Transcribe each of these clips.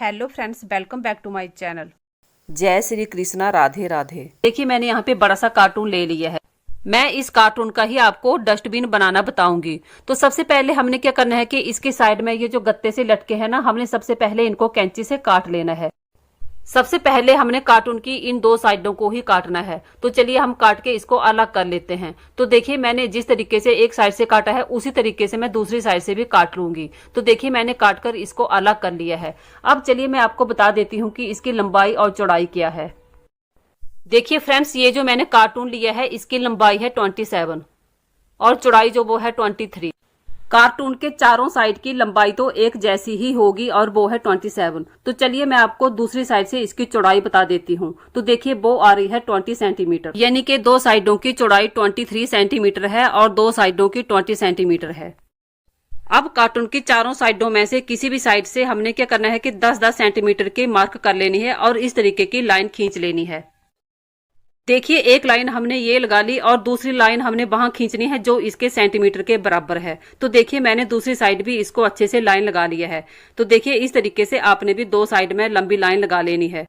Hello friends, welcome back to my channel. जय श्री कृष्णा, राधे राधे। देखिए, मैंने यहाँ पे बड़ा सा कार्टून ले लिया है। मैं इस कार्टून का ही आपको डस्टबिन बनाना बताऊंगी। तो सबसे पहले हमने क्या करना है कि इसके साइड में ये जो गत्ते से लटके हैं ना, हमने सबसे पहले इनको कैंची से काट लेना है। सबसे पहले हमने कार्टून की इन दो साइडों को ही काटना है। तो चलिए हम काट के इसको अलग कर लेते हैं। तो देखिए, मैंने जिस तरीके से एक साइड से काटा है उसी तरीके से मैं दूसरी साइड से भी काट लूंगी। तो देखिए, मैंने काट कर इसको अलग कर लिया है। अब चलिए मैं आपको बता देती हूँ कि इसकी लंबाई और चौड़ाई क्या है। देखिए फ्रेंड्स, ये जो मैंने कार्टून लिया है इसकी लंबाई है 27 और चौड़ाई जो वो है 23। कार्टून के चारों साइड की लंबाई तो एक जैसी ही होगी और वो है 27। तो चलिए मैं आपको दूसरी साइड से इसकी चौड़ाई बता देती हूँ। तो देखिए, वो आ रही है 20 सेंटीमीटर, यानी कि दो साइडों की चौड़ाई 23 सेंटीमीटर है और दो साइडों की 20 सेंटीमीटर है। अब कार्टून की चारों साइडों में से किसी भी साइड से हमने क्या करना है कि 10-10 सेंटीमीटर की मार्क कर लेनी है और इस तरीके की लाइन खींच लेनी है। देखिए, एक लाइन हमने ये लगा ली और दूसरी लाइन हमने वहां खींचनी है जो इसके सेंटीमीटर के बराबर है। तो देखिए, मैंने दूसरी साइड भी इसको अच्छे से लाइन लगा लिया है। तो देखिए, इस तरीके से आपने भी दो साइड में लंबी लाइन लगा लेनी है।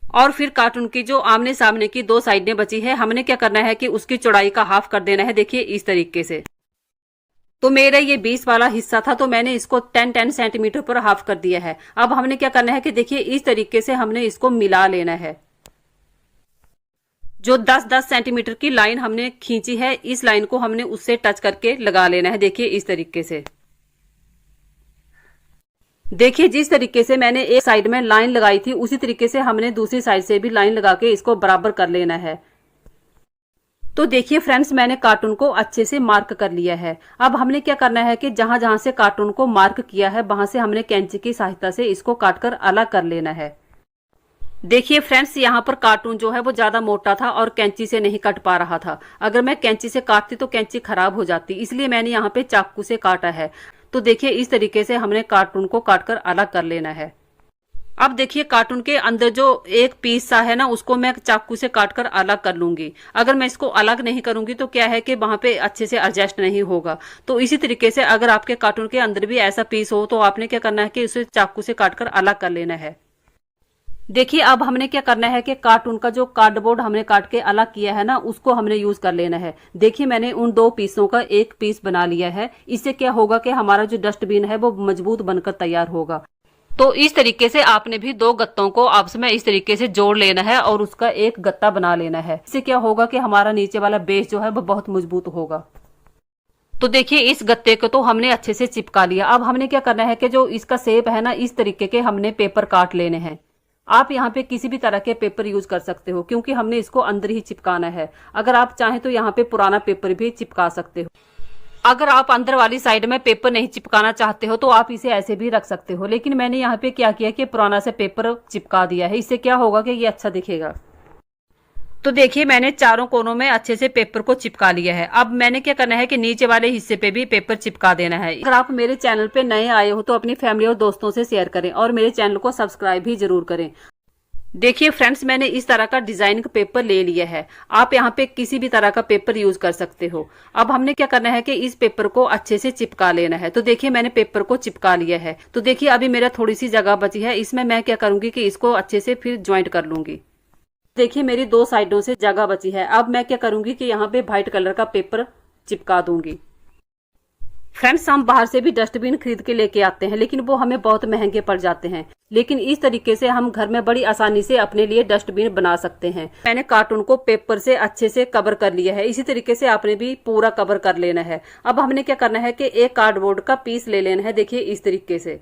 और फिर कार्टून की जो आमने सामने की दो साइडें बची है, हमने क्या करना है कि उसकी चौड़ाई का हाफ कर देना है। देखिए इस तरीके से। तो मेरा ये 20 वाला हिस्सा था, तो मैंने इसको 10-10 सेंटीमीटर पर हाफ कर दिया है। अब हमने क्या करना है कि देखिए, इस तरीके से हमने इसको मिला लेना है। जो 10-10 सेंटीमीटर की लाइन हमने खींची है, इस लाइन को हमने उससे टच करके लगा लेना है। देखिए इस तरीके से। देखिए, जिस तरीके से मैंने एक साइड में लाइन लगाई थी उसी तरीके से हमने दूसरी साइड से भी लाइन लगा के इसको बराबर कर लेना है। तो देखिए फ्रेंड्स, मैंने कार्टून को अच्छे से मार्क कर लिया है। अब हमने क्या करना है कि जहां जहां से कार्टून को मार्क किया है वहां से हमने कैंची की सहायता से इसको काटकर अलग कर लेना है। देखिए फ्रेंड्स, यहाँ पर कार्टून जो है वो ज्यादा मोटा था और कैंची से नहीं कट पा रहा था। अगर मैं कैंची से काटती तो कैंची खराब हो जाती, इसलिए मैंने यहाँ पे चाकू से काटा है। तो देखिए, इस तरीके से हमने कार्टून को काटकर अलग कर लेना है। अब देखिए, कार्टून के अंदर जो एक पीस सा है ना, उसको मैं चाकू से काटकर अलग कर लूंगी। अगर मैं इसको अलग नहीं करूंगी तो क्या है कि वहां पे अच्छे से एडजस्ट नहीं होगा। तो इसी तरीके से अगर आपके कार्टून के अंदर भी ऐसा पीस हो तो आपने क्या करना है कि उसे चाकू से काटकर अलग कर लेना है। देखिए, अब हमने क्या करना है कि कार्टून का जो कार्डबोर्ड हमने काट के अलग किया है ना, उसको हमने यूज कर लेना है। देखिए, मैंने उन दो पीसों का एक पीस बना लिया है। इससे क्या होगा कि हमारा जो डस्टबिन है वो मजबूत बनकर तैयार होगा। तो इस तरीके से आपने भी दो गत्तों को आपस में इस तरीके से जोड़ लेना है और उसका एक गत्ता बना लेना है। इससे क्या होगा कि हमारा नीचे वाला बेस जो है वो बहुत मजबूत होगा। तो देखिए, इस गत्ते को तो हमने अच्छे से चिपका लिया। अब हमने क्या करना है कि जो इसका शेप है ना, इस तरीके के हमने पेपर काट लेने हैं। आप यहाँ पे किसी भी तरह के पेपर यूज कर सकते हो, क्योंकि हमने इसको अंदर ही चिपकाना है। अगर आप चाहें तो यहाँ पे पुराना पेपर भी चिपका सकते हो। अगर आप अंदर वाली साइड में पेपर नहीं चिपकाना चाहते हो तो आप इसे ऐसे भी रख सकते हो, लेकिन मैंने यहाँ पे क्या किया कि पुराना से पेपर चिपका दिया है। इससे क्या होगा कि ये अच्छा दिखेगा। तो देखिए, मैंने चारों कोनों में अच्छे से पेपर को चिपका लिया है। अब मैंने क्या करना है कि नीचे वाले हिस्से पे भी पेपर चिपका देना है। अगर आप मेरे चैनल पे नए आए हो तो अपनी फैमिली और दोस्तों से शेयर करें और मेरे चैनल को सब्सक्राइब भी जरूर करें। देखिए फ्रेंड्स, मैंने इस तरह का डिजाइन का पेपर ले लिया है। आप यहाँ पे किसी भी तरह का पेपर यूज कर सकते हो। अब हमने क्या करना है कि इस पेपर को अच्छे से चिपका लेना है। तो देखिए, मैंने पेपर को चिपका लिया है। तो देखिए, अभी मेरा थोड़ी सी जगह बची है, इसमें मैं क्या करूंगी कि इसको अच्छे से फिर ज्वाइंट कर लूंगी। देखिए, मेरी दो साइडों से जगह बची है। अब मैं क्या करूंगी कि यहाँ पे व्हाइट कलर का पेपर चिपका दूंगी। फ्रेंड्स, हम बाहर से भी डस्टबिन खरीद के लेके आते हैं, लेकिन वो हमें बहुत महंगे पड़ जाते हैं। लेकिन इस तरीके से हम घर में बड़ी आसानी से अपने लिए डस्टबिन बना सकते हैं। मैंने कार्टून को पेपर से अच्छे से कवर कर लिया है। इसी तरीके से आपने भी पूरा कवर कर लेना है। अब हमने क्या करना है कि एक कार्डबोर्ड का पीस ले लेना है। देखिए इस तरीके से।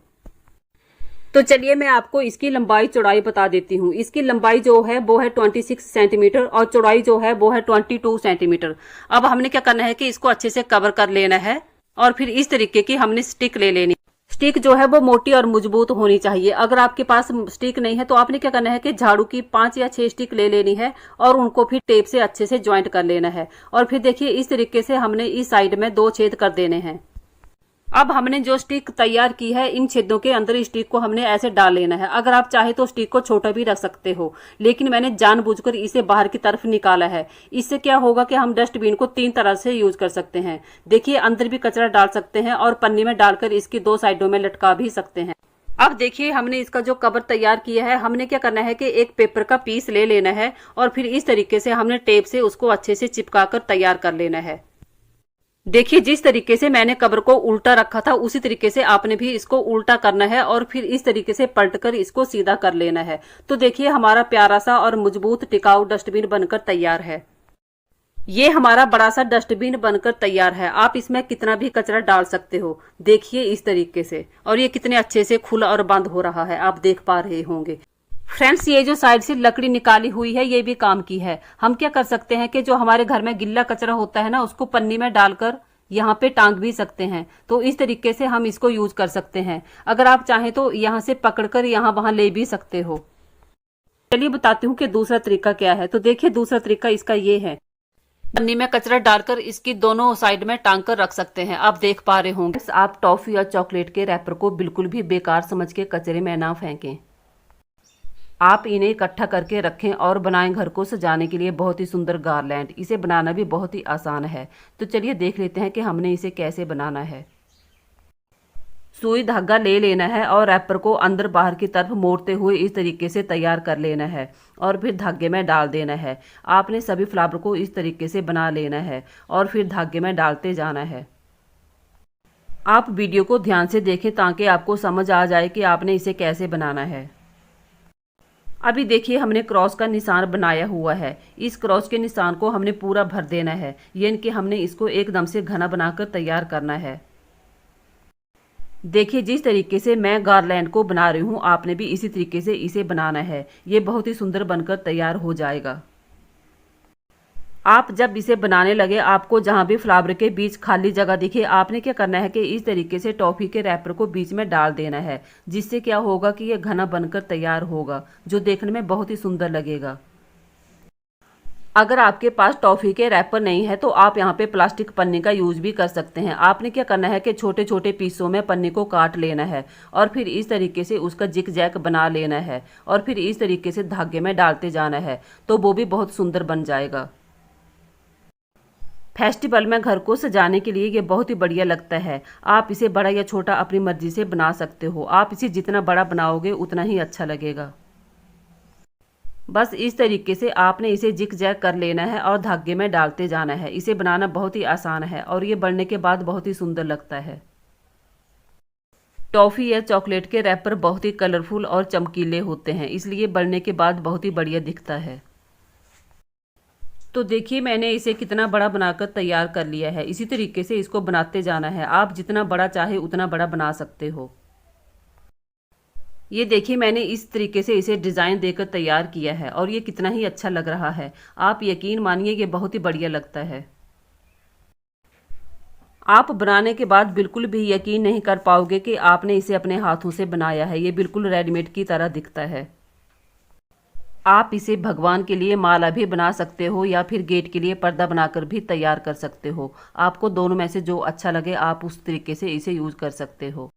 तो चलिए मैं आपको इसकी लंबाई चौड़ाई बता देती हूँ। इसकी लंबाई जो है वो है 26 सेंटीमीटर और चौड़ाई जो है वो है 22 सेंटीमीटर। अब हमने क्या करना है कि इसको अच्छे से कवर कर लेना है और फिर इस तरीके की हमने स्टिक ले लेनी। स्टिक जो है वो मोटी और मजबूत होनी चाहिए। अगर आपके पास स्टिक नहीं है तो आपने क्या करना है कि झाड़ू की 5 या 6 स्टिक ले लेनी है और उनको फिर टेप से अच्छे से ज्वाइंट कर लेना है। और फिर देखिए, इस तरीके से हमने इस साइड में 2 छेद कर देने हैं। अब हमने जो स्टिक तैयार की है, इन छेदों के अंदर स्टिक को हमने ऐसे डाल लेना है। अगर आप चाहे तो स्टिक को छोटा भी रख सकते हो, लेकिन मैंने जानबूझकर इसे बाहर की तरफ निकाला है। इससे क्या होगा कि हम डस्टबिन को 3 तरह से यूज कर सकते हैं। देखिए, अंदर भी कचरा डाल सकते हैं और पन्नी में डालकर इसकी 2 साइडों में लटका भी सकते हैं। अब देखिए हमने इसका जो कवर तैयार किया है, हमने क्या करना है कि एक पेपर का पीस ले लेना है और फिर इस तरीके से हमने टेप से उसको अच्छे से चिपका कर तैयार कर लेना है। देखिए जिस तरीके से मैंने कवर को उल्टा रखा था उसी तरीके से आपने भी इसको उल्टा करना है और फिर इस तरीके से पलटकर इसको सीधा कर लेना है। तो देखिए हमारा प्यारा सा और मजबूत टिकाऊ डस्टबिन बनकर तैयार है। ये हमारा बड़ा सा डस्टबिन बनकर तैयार है। आप इसमें कितना भी कचरा डाल सकते हो, देखिए इस तरीके से। और ये कितने अच्छे से खुला और बंद हो रहा है, आप देख पा रहे होंगे। फ्रेंड्स ये जो साइड से लकड़ी निकाली हुई है ये भी काम की है। हम क्या कर सकते हैं कि जो हमारे घर में गिल्ला कचरा होता है ना, उसको पन्नी में डालकर यहाँ पे टांग भी सकते हैं। तो इस तरीके से हम इसको यूज कर सकते हैं। अगर आप चाहें तो यहाँ से पकड़कर यहाँ वहां ले भी सकते हो। चलिए बताती हूँ कि दूसरा तरीका क्या है। तो देखिए दूसरा तरीका इसका ये है, पन्नी में कचरा डालकर इसकी दोनों साइड में टांग कर रख सकते हैं। आप देख पा रहे होंगे। आप टॉफी या चॉकलेट के रैपर को बिल्कुल भी बेकार समझ के कचरे में ना फेंकें। आप इन्हें इकट्ठा करके रखें और बनाएं घर को सजाने के लिए बहुत ही सुंदर गारलैंड। इसे बनाना भी बहुत ही आसान है। तो चलिए देख लेते हैं कि हमने इसे कैसे बनाना है। सुई धागा ले लेना है और रैपर को अंदर बाहर की तरफ मोड़ते हुए इस तरीके से तैयार कर लेना है और फिर धागे में डाल देना है। आपने सभी फ्लावर को इस तरीके से बना लेना है और फिर धागे में डालते जाना है। आप वीडियो को ध्यान से देखें ताकि आपको समझ आ जाए कि आपने इसे कैसे बनाना है। अभी देखिए हमने क्रॉस का निशान बनाया हुआ है। इस क्रॉस के निशान को हमने पूरा भर देना है, यानी कि हमने इसको एकदम से घना बनाकर तैयार करना है। देखिए जिस तरीके से मैं गारलैंड को बना रही हूँ, आपने भी इसी तरीके से इसे बनाना है। ये बहुत ही सुंदर बनकर तैयार हो जाएगा। आप जब इसे बनाने लगे, आपको जहां भी फ्लावर के बीच खाली जगह दिखे, आपने क्या करना है कि इस तरीके से टॉफी के रैपर को बीच में डाल देना है, जिससे क्या होगा कि यह घना बनकर तैयार होगा, जो देखने में बहुत ही सुंदर लगेगा। अगर आपके पास टॉफी के रैपर नहीं है तो आप यहाँ पे प्लास्टिक पन्नी का यूज भी कर सकते हैं। आपने क्या करना है कि छोटे छोटे पीसों में पन्नी को काट लेना है और फिर इस तरीके से उसका जिग जैक बना लेना है और फिर इस तरीके से धागे में डालते जाना है, तो वो भी बहुत सुंदर बन जाएगा। फेस्टिवल में घर को सजाने के लिए ये बहुत ही बढ़िया लगता है। आप इसे बड़ा या छोटा अपनी मर्जी से बना सकते हो। आप इसे जितना बड़ा बनाओगे उतना ही अच्छा लगेगा। बस इस तरीके से आपने इसे जिग जैग कर लेना है और धागे में डालते जाना है। इसे बनाना बहुत ही आसान है और ये बनने के बाद बहुत ही सुंदर लगता है। टॉफी या चॉकलेट के रैपर बहुत ही कलरफुल और चमकीले होते हैं, इसलिए बनने के बाद बहुत ही बढ़िया दिखता है। तो देखिए मैंने इसे कितना बड़ा बनाकर तैयार कर लिया है। इसी तरीके से इसको बनाते जाना है। आप जितना बड़ा चाहे उतना बड़ा बना सकते हो। ये देखिए मैंने इस तरीके से इसे डिज़ाइन देकर तैयार किया है और ये कितना ही अच्छा लग रहा है। आप यकीन मानिए ये बहुत ही बढ़िया लगता है। आप बनाने के बाद बिल्कुल भी यकीन नहीं कर पाओगे कि आपने इसे अपने हाथों से बनाया है। ये बिल्कुल रेडीमेड की तरह दिखता है। आप इसे भगवान के लिए माला भी बना सकते हो या फिर गेट के लिए पर्दा बनाकर भी तैयार कर सकते हो। आपको दोनों में से जो अच्छा लगे आप उस तरीके से इसे यूज कर सकते हो।